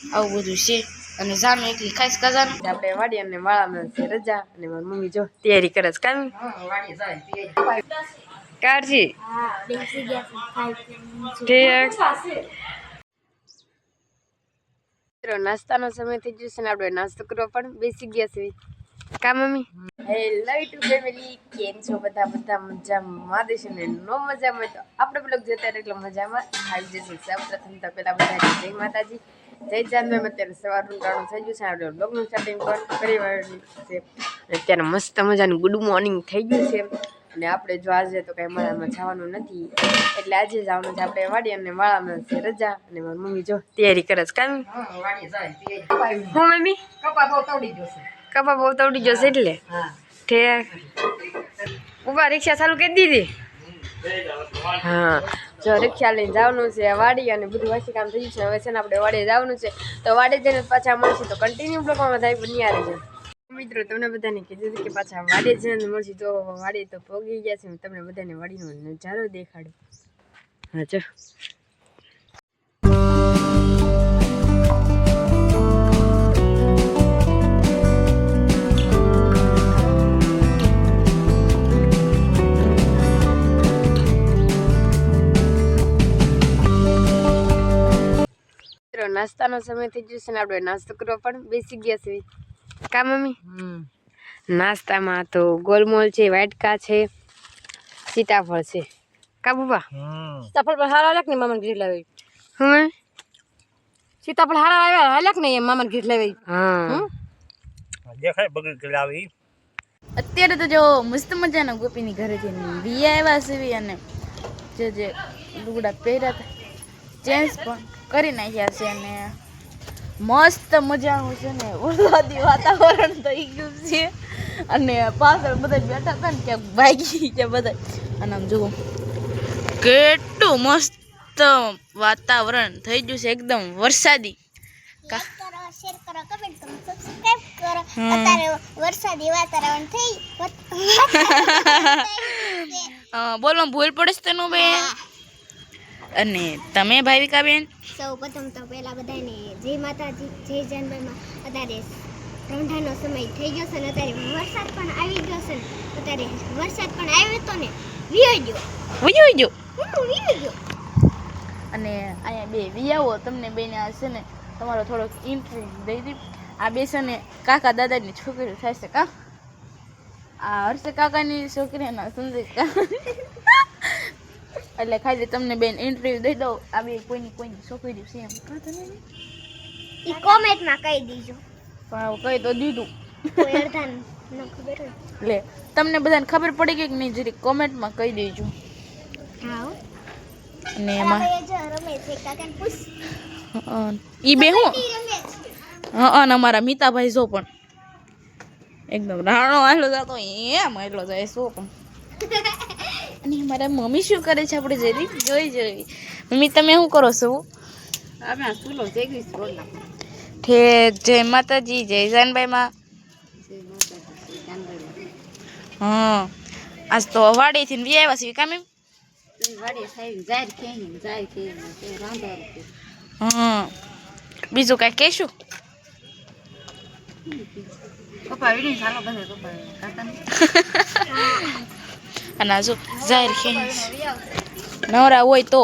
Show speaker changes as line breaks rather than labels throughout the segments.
આવું બધું છે અને જાનું એકલી ખાસ કજાનું આપણે વાડી અને વાળામાં છે રજા અને મારી મમ્મી જો તૈયારી કરે છે કામ કાઢી નાસ્તાનો સમય થઈ ગયો છે ને આપણે નાસ્તો કરવા પણ બેસી ગયા છે કા મમ્મી હેલો યુટ્યુબ ફેમિલી કેમ છો બધા મજામાં દેશે ને નો મજામાં તો આપણે બ્લોગ જોતા એટલે મજામાં આવી જશે સૌપ્રથમ તો પેલા બધા જય માતાજી જય જાનભાઈ અત્યારે સવારનું ટાણું થઈ ગયું છે આપણે બ્લોગનું સ્ટાર્ટિંગ પણ કરી વાળું છે અત્યારે મસ્ત મજાનું ગુડ મોર્નિંગ થઈ ગયું છે અને આપણે જો આજે તો કઈ માળામાં જવાનું નથી એટલે આજે જવાનું છે આપણે વાડી અને વાળામાં છે રજા અને મારી મમ્મી જો તૈયારી કરે છે કામ હું મમ્મી કપા બહુ તવડી જશે એટલે ઠેક ઉભા રિક્ષા ચાલુ કરી દીધી હા જો રિક્ષા લઈને જવાનું છે વાડી અને બધું વાસી કામ થઈ ગયું છે હવે છે ને આપણે વાડીએ જવાનું છે તો વાડી જઈને પાછા મળશું તો કન્ટિન્યુ બ્લોગમાં થાય બની આવી જાય મિત્રો તમને બધાને કીધું કે પાછા વાડીએ જઈને મળશું તો વાડીએ તો પહોંચી ગયા છે તમને બધાને વાડીનો નજારો દેખાડું હા જો નાસ્તાનો સમય થઈ ગયો છે ને આપણે નાસ્તો કરવા પણ બેસી ગયા છે કા મમ્મી નાસ્તામાં તો ગોલમોલ છે વાટકા છે સીતાફળ છે કા બુબા સીતાફળ પણ હારા લાગ ને મામાને ઘીર લાવી હું સીતાફળ હારા આવ્યા હાલક ને મામાને ઘીર લાવી હા
દેખાય બગડી કે લાવી
અત્યારે તો જો મસ્ત મજાના ગોપીની ઘરે જઈને વિયા આવ્યા છે અને જે લુગડા પહેર્યા હતા ચેન્જ પણ કરી નાખ્યા છે અને મસ્ત મજાનું છે ને વરસાદી વાતાવરણ થઈ ગયું છે અને પાછળ બધા બેઠા હતા ને ક્યાંક ભાગી ગયા બધા અને આમ જુઓ કેટલું મસ્ત વાતાવરણ થઈ ગયું છે એકદમ વરસાદી બોલો ભૂલ પડે છે તેનું બેન અને તમે ભાવિકા બેન
સૌ પ્રથમ તો પહેલા બધાને જય માતાજી જય જાનભાઈમાં અત્યારે રંધાનો સમય થઈ ગયો છે ને અત્યારે વરસાદ પણ આવી ગયો છે અત્યારે વરસાદ પણ આવ્યો તો ને વિયો ગયો
અને અહીંયા બે વિયાવો તમને બેને આ છે ને તમારો થોડોક ઇન્ટરવ્યુ દઈ દી આ બે છે ને કાકા દાદાની છોકરી થાય છે કા આ હર્ષ કાકાની છોકરી ના સંજય એટલે ખાલી તમને બેન ઇન્ટરવ્યુ દઈ દઉં આ બે કોઈની છોકરી છે એમ
ઈ કોમેન્ટમાં કહી દીજો
પણ કહી તો દીધું
કોઈ અડધાને ન ખબર હોય
લે તમને બધાને ખબર પડી ગઈ કે નહીં જરી કોમેન્ટમાં કહી દેજો
હા
અને એમાં
રમેશ કાકાને પૂછ
ઈ બે હું
રમેશ
હા અને અમારા મીતાભાઈ જો પણ એકદમ રાણો આટલો જતો એમ એટલો જાય શું પણ અને મારા મમ્મી શું કરે છે આપણે જરી જોઈ મમ્મી તમે શું કરો છો ઠેક જય માતાજી જય જાનભાઈમાં હા આજ તો વાડીથી વી આવ્યા છે કામ એમ હા બીજું કાંઈ કહેશું અને જો જાહેર ખેંચ નવરા હોય તો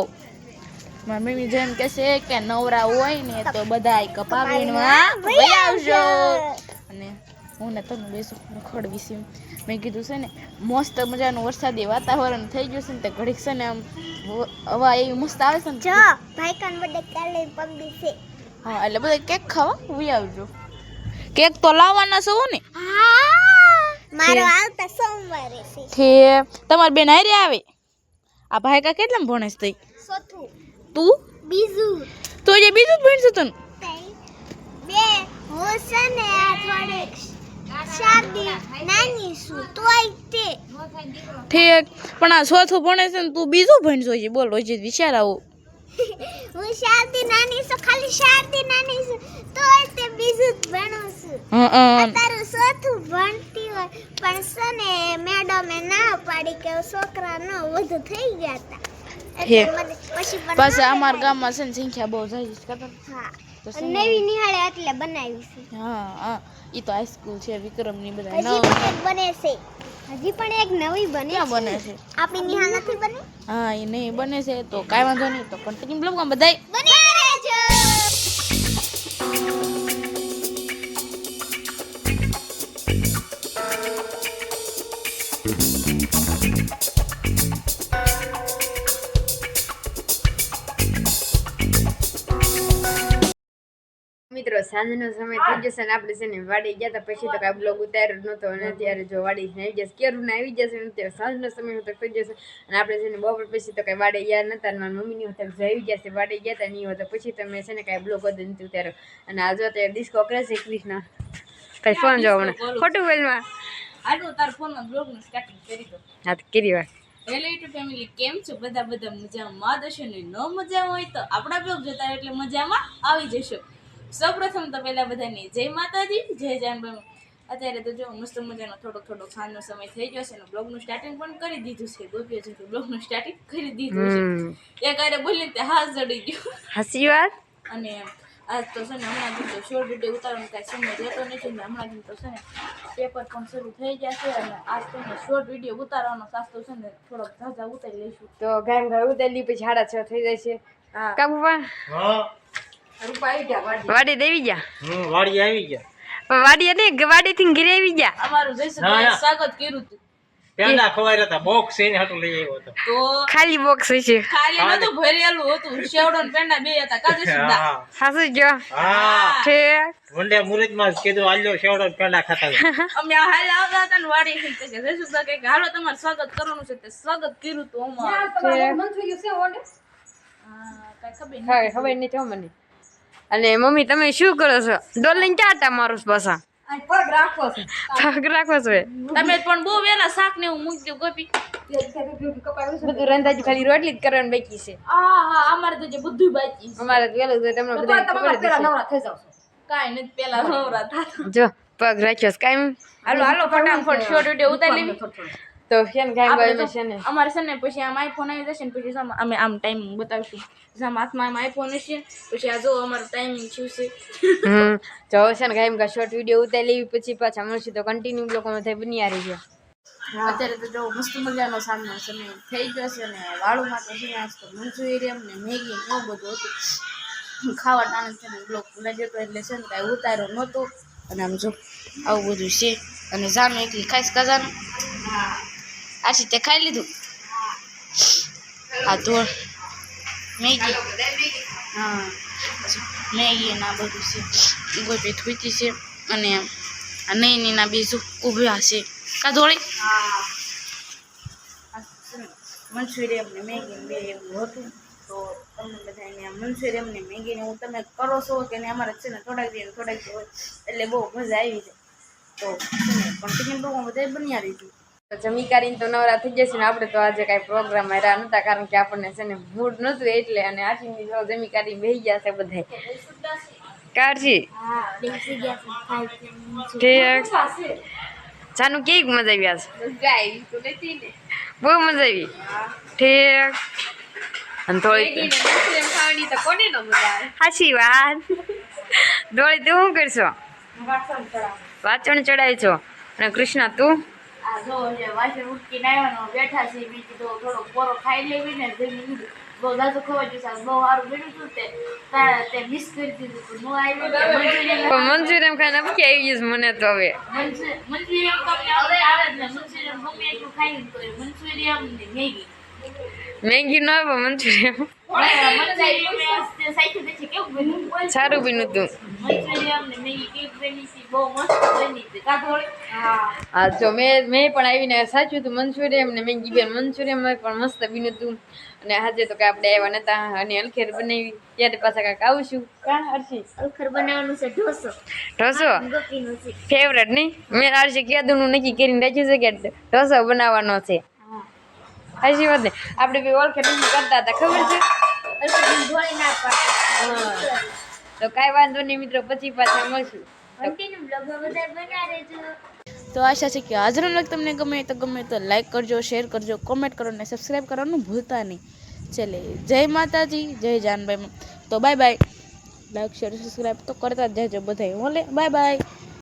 મારી મમ્મી જેમ કહે છે કે નવરા હોય ને તો બધા કપા વીણવા આવજો અને હું ને તમે બેસું ખડવીશું મેં કીધું છે ને મસ્ત મજાનું વરસાદી વાતાવરણ થઈ ગયું છે ને તે ઘડીક છે ને આમ હવા એવી મસ્ત આવે છે ને
જો ભાઈ કાન બડે કાલે પગડી છે
હા એટલે બધા કેક ખાવા વી આવજો કેક તો લાવવાના છો ને
મારો આવતા સોમવારે છે
ઠીક તમારી બેન હારે આવે આ ભાઈ કા કેટલામાં ભણે છે તઈ
ચોથું
તું
બીજું
તો જે બીજું ભણશે તને
બે હું છે ને આ થોડીક શાદી નાની છું તોય તે
ઠીક પણ આ ચોથું ભણે છે ને તું બીજું ભણશો છે બોલ રોજ વિચાર આવો
હું શાદી નાની છું ખાલી શાદી નાની છું તોય તે બીજું જ ભણું છું અત્યારે ચોથું ભણતી હોય પણ છે ને મેડમે ના પાડી કે છોકરા ન વધુ થઈ ગયા હતા એટલે પછી
પાછા અમારા ગામમાં છે ને સંખ્યા બહુ જાય છે
હા
તો
અને નવી નિહાળે એટલે બનાવી છે.
હા હા ઈ તો હાઈસ્કૂલ છે વિક્રમની બધા
હજી પણ એક બને છે. હજી પણ એક નવી બને
ક્યાં બને છે?
આપણી નિહાળ નથી બની.
હા એ નહીં બને છે તો કાંઈ વાંધો નહીં તો કન્ટિન્યુ બ્લોગમાં બધાય
બની રહેજો.
મિત્રો સાંજનો સમય થઈ જશે ને આપણે છે ને વાડી ગયા હતા પછી તો કાંઈ બ્લોગ ઉતાર્યો જ નહોતો અને અત્યારે જો વાડી આવી જશે કેરું ને આવી જશે ને અત્યારે સાંજનો સમય તો થઈ જશે અને આપણે છે ને બપોર પછી તો કાંઈ વાડી ગયા નહોતા અને મારી મમ્મીની હોતા જો આવી ગયા છે વાડી ગયા હતા નહીં હોતા પછી તમે છે ને કાંઈ બ્લોગ જ નથી ઉતાર્યો અને આ જો અત્યારે ડિસ્કો કરે છે કૃષ્ણ કઈ ફોન જોવો મને ખોટું બોલમાં
આટલું તાર ફોનમાં બ્લોગનું સ્ટાર્ટિંગ કરી દો.
હા તો કરી વાર
હેલો યુટ્યુબ ફેમિલી કેમ છો બધા મજામાં દશો ને ન મજા હોય તો આપણા બ્લોગ જોતા રહો એટલે મજામાં આવી જશો. સૌપ્રથમ તો પહેલા બધાને જય માતાજી જય જાનભાઈ. અત્યારે તો જો મસ્ત મજાનો થોડોક સાંજનો સમય થઈ ગયો છે અને બ્લોગનું સ્ટાર્ટિંગ પણ કરી દીધું છે. ગોપીઓ છે તો બ્લોગનું સ્ટાર્ટિંગ કરી દીધું છે. એક આરે બોલીને તે હાથ જડી ગયો
હસી વાત
અને આજ તો છે ને હમણાં તો શોર્ટ વિડીયો ઉતારવાનો કાંઈ સમય રહેતો નથી ને હમણાં તો છે ને પેપર પણ શરૂ થઈ જશે અને આજ તો શોર્ટ વિડીયો ઉતારવાનો સાસ્તો છે ને થોડોક ઝાઝા ઉતારી લઈશું.
તો ગામ ઘર ઉતારી પછી 6:30 થઈ જશે.
હા
કાબુબા
હા
રૂપા આવી ગયા
વાડી દેવી ગયા
વાડી આવી ગયા
પણ વાડી હતી વાડી થી ઘરે આવી ગયા
અમારું જયસુભાઈ સ્વાગત કર્યું હતું.
પેંડા ખવાય હતા બોક્સ એને હાટું લઈ આવ્યો હતો
તો
ખાલી બોક્સ છે
ખાલી નતું ભરેલું હતું. શેવડો ને પેંડા બે હતા કાજુ સુધા.
હા
હાસુ જો
હા
ઠીક
વંડે મુરતમાં કીધું આલ્યો શેવડો ને પેંડા ખાતા હતા.
અમે હાલ આવતા હતા ને વાડી થી કે જયસુધા કે હાલો તમારે સ્વાગત કરવાનું છે તે સ્વાગત કર્યું હતું અમારું. હા કઈ ખબર
હા ખબર નહીં થયો મને. અને મમ્મી તમે શું કરો છો ડોલ લઈને ક્યાં આટા મારો છો પાછા પગ રાખો છો
તમે પણ બહુ વેલા શાક ને હું મૂકી દઉં ગોપી.
બધું રંધાજી ખાલી રોટલી જ કરવાની બાકી છે
હા અમારે તો જે બધું બાકી છે.
અમારે તો વેલું છે તમને બધા ખબર જ
કાંઈ નથી પેલા નવરા થતા.
છે. જો પગ રાખ્યો છે કાંઈ
હાલો હાલો ફટાફટ શોર્ટ વિડીયો ઉતારી લેવી.
તો કેમ કાંઈ ભાઈ છે ને
અમારે છે ને પછી આમ આઈફોન આવી જશે ને પછી અમે આમ ટાઈમ બતાવીશું. આમ હાથમાં આમ આઈફોન હશે પછી આ જો અમારું ટાઈમિંગ શું છે.
જો છે ને કાંઈ શોર્ટ વિડીયો ઉતારી લેવી પછી પાછા મળશું તો કન્ટિન્યુ બ્લોગમાં થઈ બની રહી છે.
અત્યારે તો જો મસ્ત મજાનો સામનો સમય થઈ ગયો છે ને વાળુમાં તો છે આજ તો મંચુરિયન ને મેગી ને એવું બધું હતું. ખાવા ટાણે છે ને બ્લોગ ભૂલાઈ જતો એટલે છે ને કાંઈ ઉતાર્યો નહોતો અને આમ જો આવું બધું છે અને જાનું એકલી ખાઈશ કજાનું આછી તે ખાઈ લીધું. આ તો મેગી હા મેગી ને આ બધું છે ગોપી થૂતી છે અને આ નહીં ના બીજું ઊભા છે કાધોળી મંચુરિયન ને મેગી ને બે એવું હતું. તો તમને બધાને મંચુરિયન ને મેગી ને હું તમે કરો છો કે ને અમારે છે ને થોડાક દિવસ હોય એટલે બહુ મજા આવી જાય. તો છે ને કન્ટિન્યુ બ્લોગમાં બધા બન્યા રહીશું.
જમી કરીને તો નવરા થઈ જશે ને આપણે તો આજે કાંઈ પ્રોગ્રામ આવ્યા નહોતા કારણ કે આપણને છે ને મૂડ નહોતું એટલે અને આથી જમી કાઢીને બેસી ગયા છે બધા કાઢી ઠીક જાનું કેવી મજા આવી આજ બહુ મજા આવી ઠીક અને થોડી સાચી વાત દોડી તું શું કરશો વાચણ ચડાવી છો અને કૃષ્ણ તું
આ જો વાસણ ઉટકીને આવ્યો બેઠા છે બીજી તો થોડો પોરો ખાઈ લેવી ને જમી બહુ દાદુ ખવાઈ જશે બહુ સારું બન્યું હતું તે મિસ કરી દીધું હતું હું આવી
મંચુરિયન ખાઈને અપકી આવી ગયું મને તો હવે
મંચુરિયન તો હવે આવે જ ને મંચુરિયન ગમે એટલું ખાઈ તો મંચુરિયન ને મેગી
મેગી ન આવે મંચુરિયન સારું બન્યું હતું હા જો મેં પણ આવીને સાચું હતું મંચુરિયન ને મેગી બેન મંચુરિયનમાં પણ મસ્ત બન્યું હતું અને આજે તો કાંઈ આપણે આવ્યા નતા અને અલખેર બનાવી ત્યારે પાછા કાંઈક આવશું કાં હર્ષી
અલખર બનાવવાનું છે ઢોસો
ઢોસો
ગોપીનું છે
ફેવરેટ નહીં મેં હર્ષી કીધું નક્કી કરીને રાખ્યું છે કે ઢોસો બનાવવાનો છે હજી વાત ને આપણે બી ઓળખે નથી કરતા હતા ખબર છે
ધોળી ના પાડે
તો કાંઈ વાંધો નહીં મિત્રો પછી પાછા મળશું
કન્ટિન્યુ બ્લોગમાં બધા બન્યા રહેજો.
તો આશા છે કે આજનો વ્લોગ તમને ગમે તો લાઈક કરજો શેર કરજો કોમેન્ટ કરો અને સબસ્ક્રાઈબ કરવાનું ભૂલતા નહીં. ચલે જય માતાજી જય જાનભાઈ. તો bye bye. Like share subscribe તો કરતા જ જજો બધાય. ભલે બાય બાય.